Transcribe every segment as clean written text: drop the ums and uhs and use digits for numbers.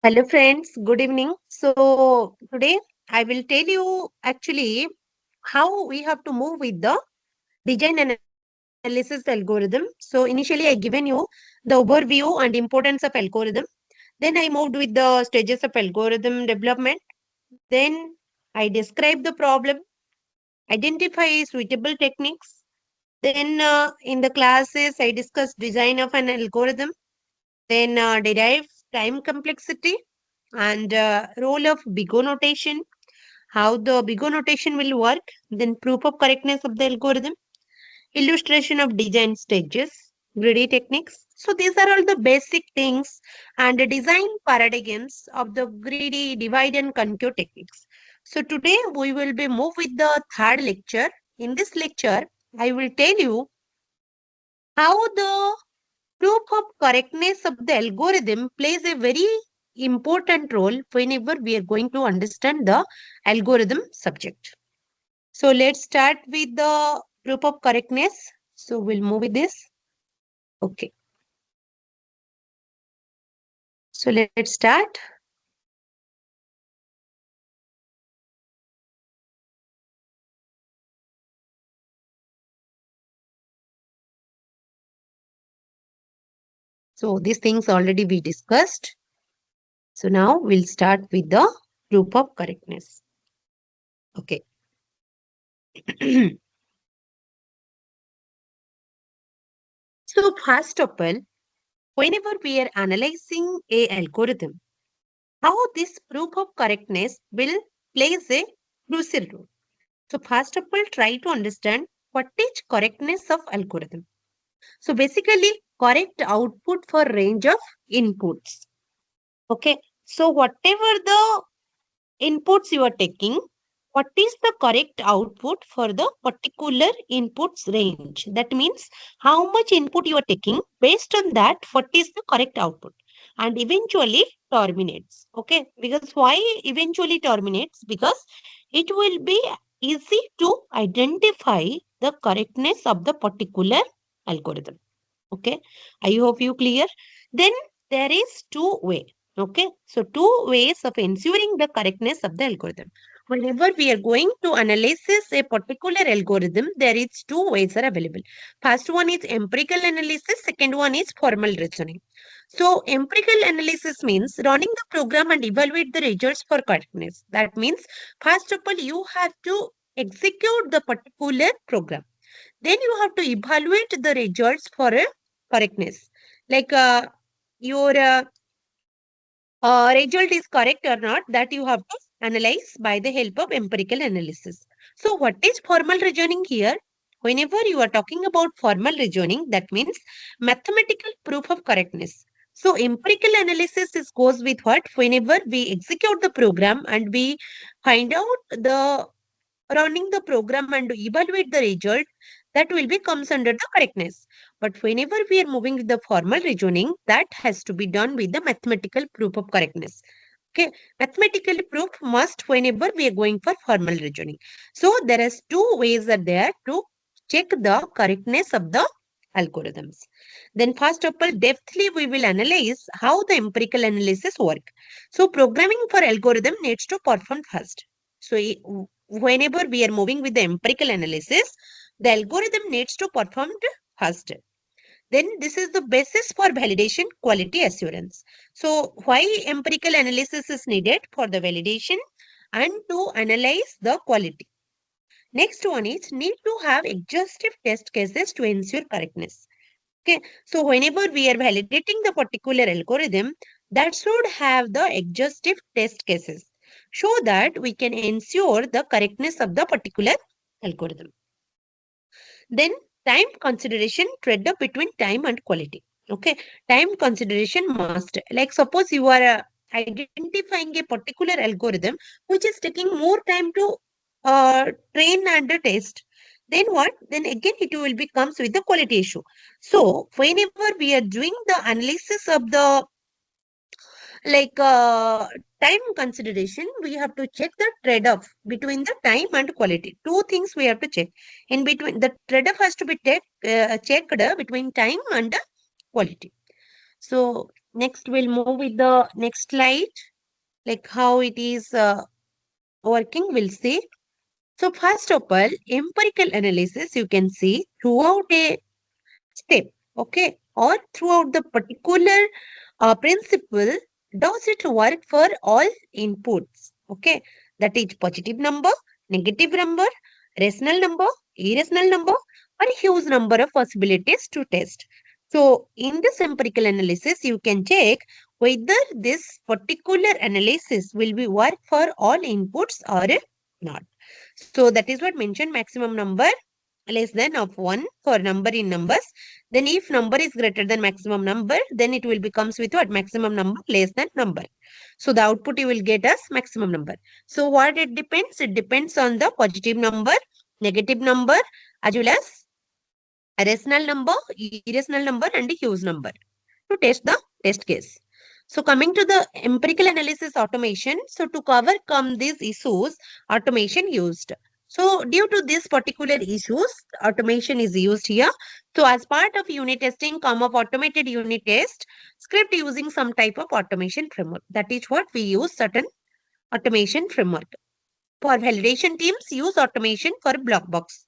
Hello friends, good evening. So today I will tell you actually how we have to move with the design analysis algorithm. So initially I given you the overview and importance of algorithm. Then I moved with the stages of algorithm development. Then I describe the problem, identify suitable techniques. Then in the classes I discuss design of an algorithm. Then derive time complexity and role of big O notation, how the big O notation will work, then proof of correctness of the algorithm, illustration of design stages, greedy techniques. So these are all the basic things and the design paradigms of the greedy divide and conquer techniques. So today we will be move with the third lecture. In this lecture, I will tell you how the proof of correctness of the algorithm plays a very important role whenever we are going to understand the algorithm subject. So let's start with the proof of correctness. So we'll move with this. Okay. So let's start. So these things already we discussed. So now we'll start with the proof of correctness. Okay. So first of all, whenever we are analyzing a algorithm, how this proof of correctness will plays a crucial role. So first of all, try to understand what is correctness of algorithm. So basically, correct output for range of inputs. Okay. So whatever the inputs you are taking, what is the correct output for the particular inputs range? That means how much input you are taking, based on that, what is the correct output? And eventually terminates. Okay. Because why eventually terminates? Because it will be easy to identify the correctness of the particular algorithm. Okay. I hope you clear. Then there is two way. Okay. So two ways of ensuring the correctness of the algorithm. Whenever we are going to analyze a particular algorithm, there is two ways are available. First one is empirical analysis. Second one is formal reasoning. So empirical analysis means running the program and evaluate the results for correctness. That means first of all, you have to execute the particular program. Then you have to evaluate the results for a correctness. Like your result is correct or not, that you have to analyze by the help of empirical analysis. So what is formal reasoning here? Whenever you are talking about formal reasoning, that means mathematical proof of correctness. So empirical analysis is goes with what? Whenever we execute the program and we find out the running the program and evaluate the result, that will be comes under the correctness. But whenever we are moving with the formal reasoning, that has to be done with the mathematical proof of correctness. Okay, mathematical proof must whenever we are going for formal reasoning. So there is two ways are there to check the correctness of the algorithms. Then first of all, depthly we will analyze how the empirical analysis work. So programming for algorithm needs to perform first. So whenever we are moving with the empirical analysis, the algorithm needs to perform first. Then this is the basis for validation quality assurance. So why empirical analysis is needed? For the validation and to analyze the quality. Next one is need to have exhaustive test cases to ensure correctness. Okay, so whenever we are validating the particular algorithm, that should have the exhaustive test cases so that we can ensure the correctness of the particular algorithm. Then time consideration, trade-off between time and quality. Okay, time consideration must, like suppose you are identifying a particular algorithm which is taking more time to train and test. Then what? Then again it will be comes with the quality issue. So whenever we are doing the analysis of the like time consideration, we have to check the trade-off between the time and quality. Two things we have to check. In between, the trade-off has to be checked between time and quality. So Next, we'll move with the next slide, like how it is working, we'll see. So first of all, empirical analysis, you can see throughout a step, okay, or throughout the particular principle, does it work for all inputs, okay, that is positive number, negative number, rational number, irrational number, or huge number of possibilities to test. So in this empirical analysis, you can check whether this particular analysis will be work for all inputs or not. So that is what mentioned maximum number less than of 1 for number in numbers. Then if number is greater than maximum number, then it will becomes with what? Maximum number less than number. So the output you will get as maximum number. So what it depends? It depends on the positive number, negative number, as well as rational number, irrational number, and huge number to test the test case. So coming to the empirical analysis automation, so to overcome these issues, automation used. So due to these particular issues, automation is used here. So as part of unit testing, come of automated unit test, script using some type of automation framework. That is what we use certain automation framework. For validation teams, use automation for black box.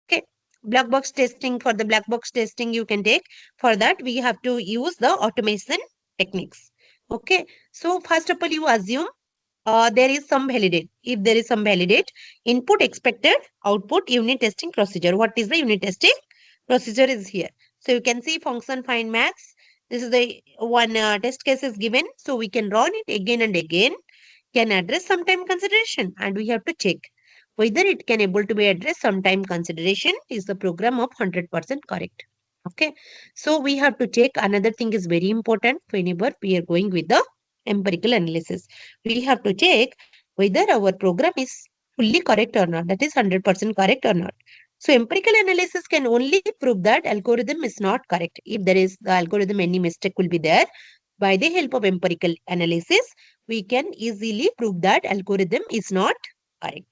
Okay. Black box testing, for the black box testing you can take. For that, we have to use the automation techniques. Okay. So first of all, you assume there is some validate. If there is some validate, input expected, output unit testing procedure. What is the unit testing procedure is here. So you can see function find max. This is the one test case is given. So we can run it again and again. Can address sometime consideration, and we have to check whether it can able to be addressed sometime consideration. Is the program of 100% correct? Okay. So we have to check. Another thing is very important whenever we are going with the empirical analysis. We have to check whether our program is fully correct or not. That is 100% correct or not. So empirical analysis can only prove that algorithm is not correct. If there is the algorithm, any mistake will be there. By the help of empirical analysis, we can easily prove that algorithm is not correct.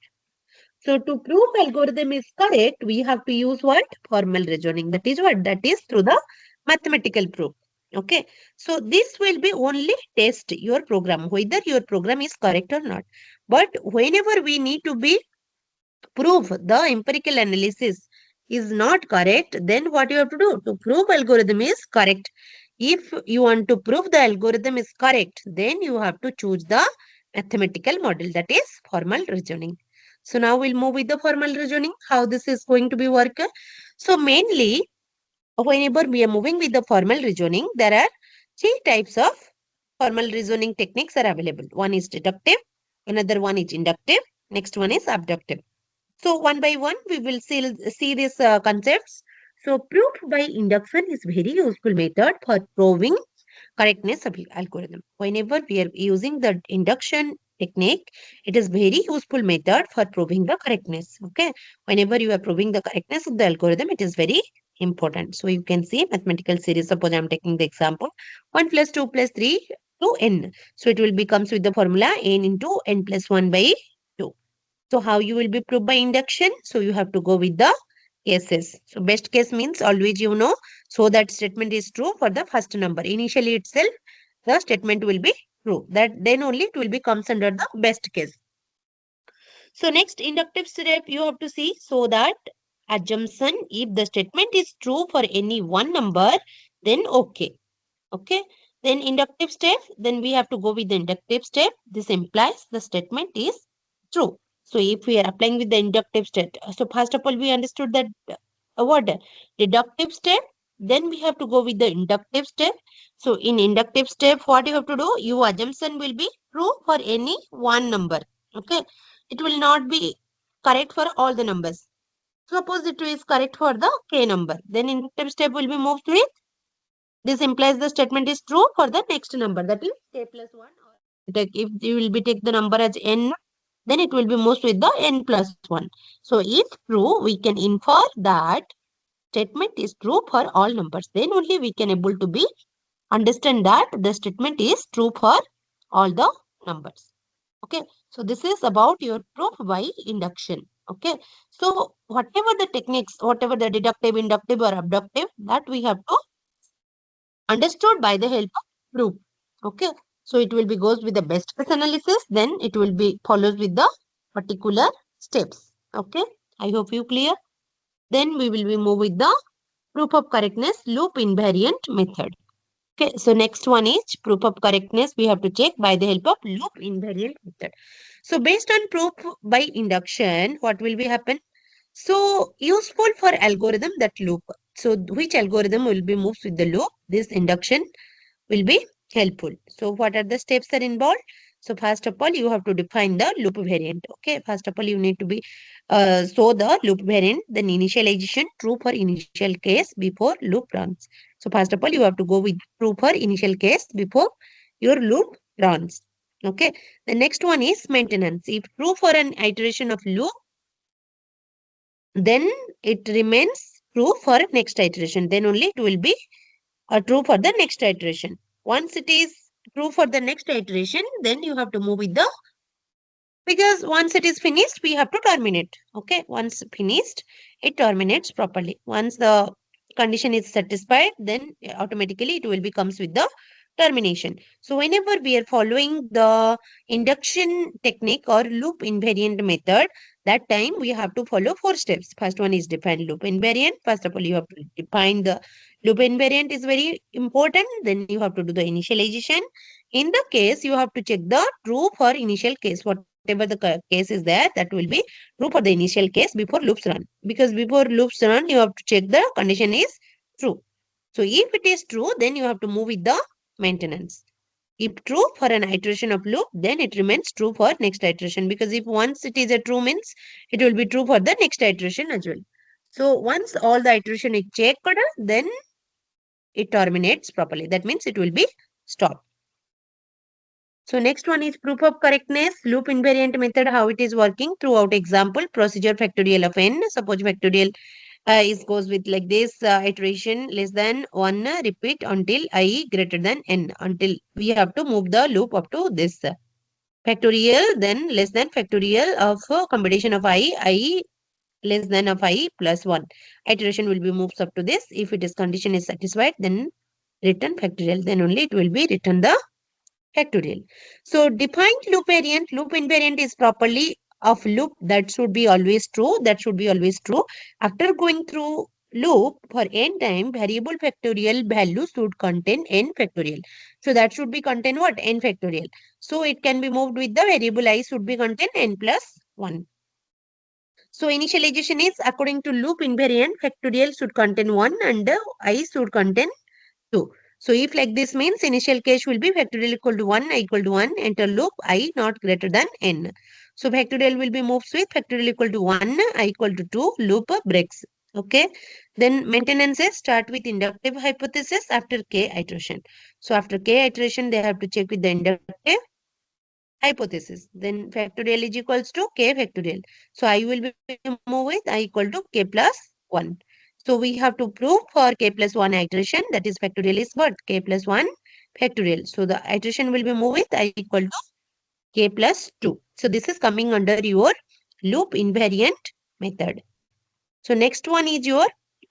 So to prove algorithm is correct, we have to use what? Formal reasoning. That is what? That is through the mathematical proof. Okay. So this will be only test your program, whether your program is correct or not. But whenever we need to be prove the empirical analysis is not correct, then what you have to do? To prove algorithm is correct. If you want to prove the algorithm is correct, then you have to choose the mathematical model, that is formal reasoning. So now we'll move with the formal reasoning, how this is going to be work. So mainly, whenever we are moving with the formal reasoning, there are three types of formal reasoning techniques are available. One is deductive, another one is inductive, next one is abductive. So one by one, we will see these concepts. So proof by induction is very useful method for proving correctness of algorithm. Whenever we are using the induction technique, it is very useful method for proving the correctness. Okay. Whenever you are proving the correctness of the algorithm, it is very important. So you can see mathematical series. Suppose I am taking the example 1 plus 2 plus 3 to n. So it will becomes with the formula n into n plus 1 by 2. So how you will be proved by induction? So you have to go with the cases. So best case means always so that statement is true for the first number. Initially itself, the statement will be true. That then only it will be comes under the best case. So next inductive step you have to see, so that assumption, if the statement is true for any one number, then okay. Okay. Then inductive step, then we have to go with the inductive step. This implies the statement is true. So if we are applying with the inductive step, so first of all, we understood that what deductive step, then we have to go with the inductive step. So in inductive step, what you have to do, your assumption will be true for any one number. Okay. It will not be correct for all the numbers. Suppose it is correct for the k number, then inductive step will be moved with this implies the statement is true for the next number, that is k plus 1. Or if you will be take the number as n, then it will be moved with the n plus 1. So if true, we can infer that statement is true for all numbers. Then only we can able to be understand that the statement is true for all the numbers. Okay. So this is about your proof by induction. Okay. So whatever the techniques, whatever the deductive, inductive or abductive, that we have to understood by the help of proof. Okay. So it will be goes with the best case analysis. Then it will be follows with the particular steps. Okay. I hope you clear. Then we will be move with the proof of correctness loop invariant method. Okay, so next one is proof of correctness. We have to check by the help of loop invariant method. So based on proof by induction, what will be happen? So useful for algorithm that loop. So which algorithm will be moved with the loop? This induction will be helpful. So what are the steps that are involved? So first of all, you have to define the loop variant. Okay, first of all, you need to be show the loop variant, then initialization true for initial case before loop runs. So first of all, you have to go with true for initial case before your loop runs. Okay, the next one is maintenance. If true for an iteration of loop, then it remains true for next iteration. Then only it will be true for the next iteration. Once it is true for the next iteration, then you have to move with the, because once it is finished, we have to terminate. Okay, once finished, it terminates properly. Once the condition is satisfied, then automatically it will be comes with the termination. So whenever we are following the induction technique or loop invariant method, that time we have to follow 4 steps. First one is define loop invariant. First of all, you have to define the loop invariant is very important. Then you have to do the initialization. In the case, you have to check the true for initial case. Whatever the case is there, that will be true for the initial case before loops run. Because before loops run, you have to check the condition is true. So if it is true, then you have to move with the maintenance. If true for an iteration of loop, then it remains true for next iteration. Because if once it is a true means, it will be true for the next iteration as well. So once all the iteration is checked, then it terminates properly. That means it will be stopped. So next one is proof of correctness, loop invariant method, how it is working throughout example, procedure factorial of n. Suppose factorial is goes with like this iteration less than 1 repeat until I greater than n, until we have to move the loop up to this factorial, then less than factorial of combination of I less than of I plus 1. Iteration will be moved up to this. If it is condition is satisfied, then return factorial, then only it will be return the factorial. So defined loop variant, loop invariant is properly of loop that should be always true. That should be always true. After going through loop for n time, variable factorial value should contain n factorial. So that should be contain what? N factorial. So it can be moved with the variable I should be contain n plus 1. So initialization is according to loop invariant, factorial should contain 1 and I should contain 2. So if like this means initial case will be factorial equal to 1, I equal to 1, enter loop I not greater than n. So factorial will be moved with factorial equal to 1, I equal to 2, loop breaks. Okay. Then maintenances start with inductive hypothesis after k iteration. So after k iteration, they have to check with the inductive hypothesis. Then factorial is equals to k factorial. So I will be moved with I equal to k plus 1. So we have to prove for k plus 1 iteration, that is factorial is what? K plus 1 factorial. So the iteration will be moved with I equal to k plus 2. So this is coming under your loop invariant method. So next one is your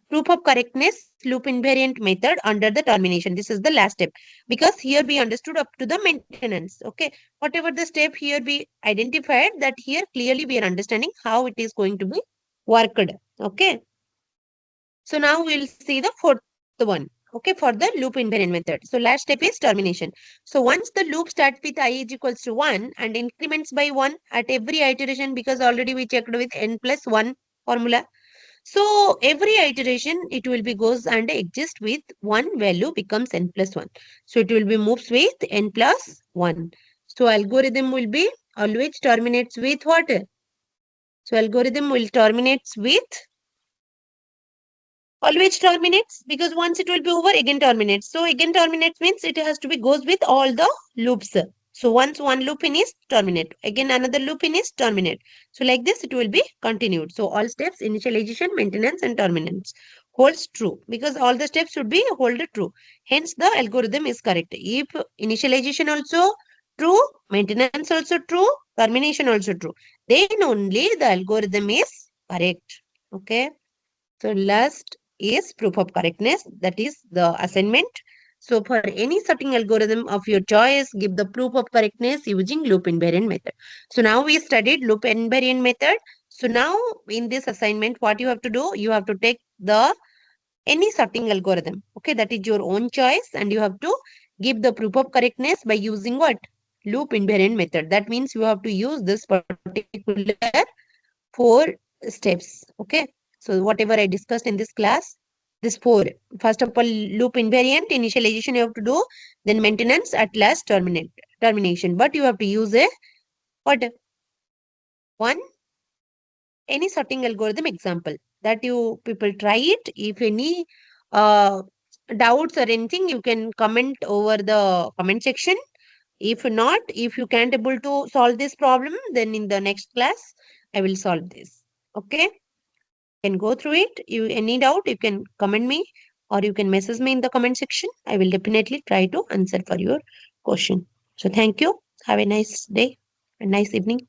proof of correctness loop invariant method under the termination. This is the last step, because here we understood up to the maintenance. Okay, whatever the step here we identified, that here clearly we are understanding how it is going to be worked. Okay, so now we'll see the fourth one. Okay, for the loop invariant method. So last step is termination. So once the loop starts with I is equals to 1 and increments by 1 at every iteration, because already we checked with n plus 1 formula. So every iteration, it will be goes and exist with one value becomes n plus 1. So it will be moves with n plus 1. So algorithm will be always terminates with what? So algorithm will terminates with, always terminates, because once it will be over, again terminates. So again terminates means it has to be goes with all the loops. So once one loop finishes, terminate. Again another loop finishes, terminate. So like this it will be continued. So all steps, initialization, maintenance and terminance holds true, because all the steps should be hold true. Hence the algorithm is correct. If initialization also true, maintenance also true, termination also true, then only the algorithm is correct. Okay. So last is proof of correctness, that is the assignment. So for any sorting algorithm of your choice, give the proof of correctness using loop invariant method. So now we studied loop invariant method. So now in this assignment, what you have to do, you have to take the any sorting algorithm. Okay, that is your own choice, and you have to give the proof of correctness by using what? Loop invariant method. That means you have to use this particular 4 steps. Okay, so whatever I discussed in this class, this 4. First of all, loop invariant initialization you have to do, then maintenance, at last termination. But you have to use a what? One any sorting algorithm example that you people try it. If any uh, doubts or anything, you can comment over the comment section. If not, if you can't able to solve this problem, then in the next class I will solve this. Okay, can go through it. You any doubt, you can comment me or you can message me in the comment section. I will definitely try to answer for your question. So thank you. Have a nice day and nice evening.